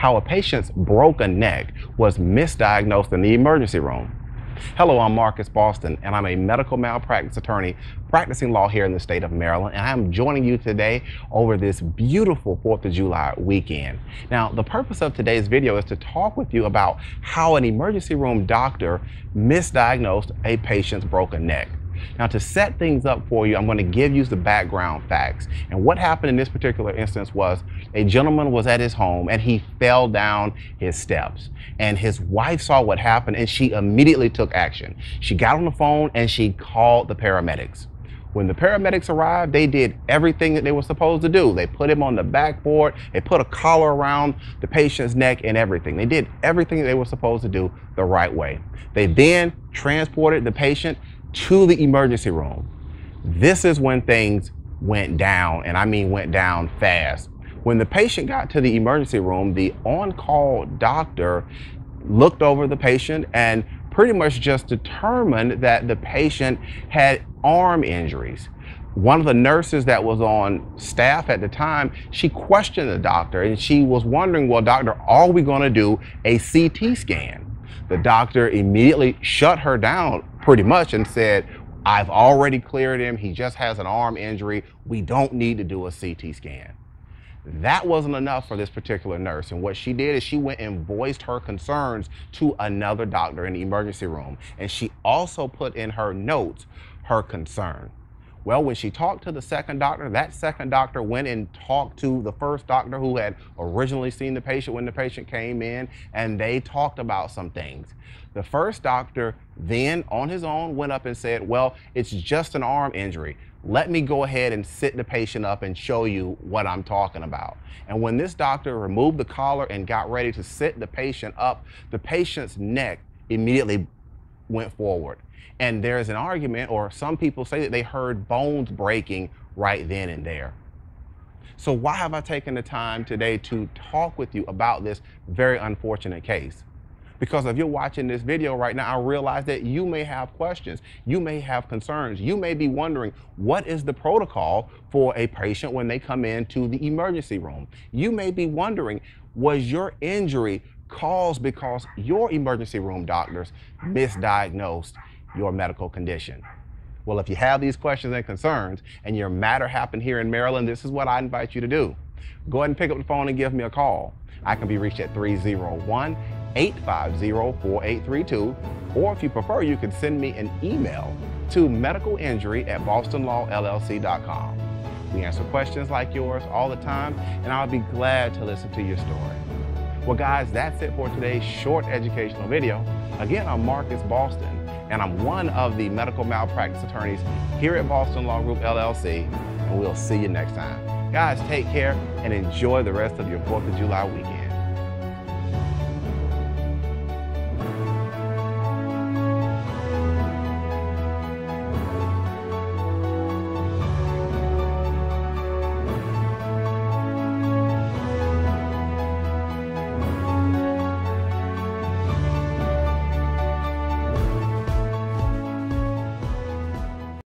how a patient's broken neck was misdiagnosed in the emergency room. Hello, I'm Marcus Boston, and I'm a medical malpractice attorney practicing law here in the state of Maryland, and I'm joining you today over this beautiful 4th of July weekend. Now, the purpose of today's video is to talk with you about how an emergency room doctor misdiagnosed a patient's broken neck. Now, to set things up for you, I'm going to give you the background facts. And what happened in this particular instance was a gentleman was at his home and he fell down his steps. And his wife saw what happened and she immediately took action. She got on the phone and she called the paramedics. When the paramedics arrived, they did everything that they were supposed to do. They put him on the backboard, they put a collar around the patient's neck and everything. They did everything that they were supposed to do the right way. They then transported the patient to the emergency room. This is when things went down, and I mean went down fast. When the patient got to the emergency room, the on-call doctor looked over the patient and pretty much just determined that the patient had arm injuries. One of the nurses that was on staff at the time, she questioned the doctor and she was wondering, well, doctor, are we going to do a CT scan? The doctor immediately shut her down pretty much and said, I've already cleared him. He just has an arm injury. We don't need to do a CT scan. That wasn't enough for this particular nurse. And what she did is she went and voiced her concerns to another doctor in the emergency room. And she also put in her notes her concern. Well, when she talked to the second doctor, that second doctor went and talked to the first doctor who had originally seen the patient when the patient came in, and they talked about some things. The first doctor then, on his own, went up and said, well, it's just an arm injury. Let me go ahead and sit the patient up and show you what I'm talking about. And when this doctor removed the collar and got ready to sit the patient up, the patient's neck immediately went forward. And there's an argument, or some people say that they heard bones breaking right then and there. So why have I taken the time today to talk with you about this very unfortunate case? Because if you're watching this video right now, I realize that you may have questions, you may have concerns, you may be wondering, what is the protocol for a patient when they come into the emergency room? You may be wondering, was your injury caused because your emergency room doctors misdiagnosed your medical condition? Well, if you have these questions and concerns and your matter happened here in Maryland, this is what I invite you to do. Go ahead and pick up the phone and give me a call. I can be reached at 301-850-4832, or if you prefer, you can send me an email to medicalinjury@bostonlawllc.com. We answer questions like yours all the time, and I'll be glad to listen to your story. Well, guys, that's it for today's short educational video. Again, I'm Marcus Boston, and I'm one of the medical malpractice attorneys here at Boston Law Group, LLC, and we'll see you next time. Guys, take care and enjoy the rest of your 4th of July weekend.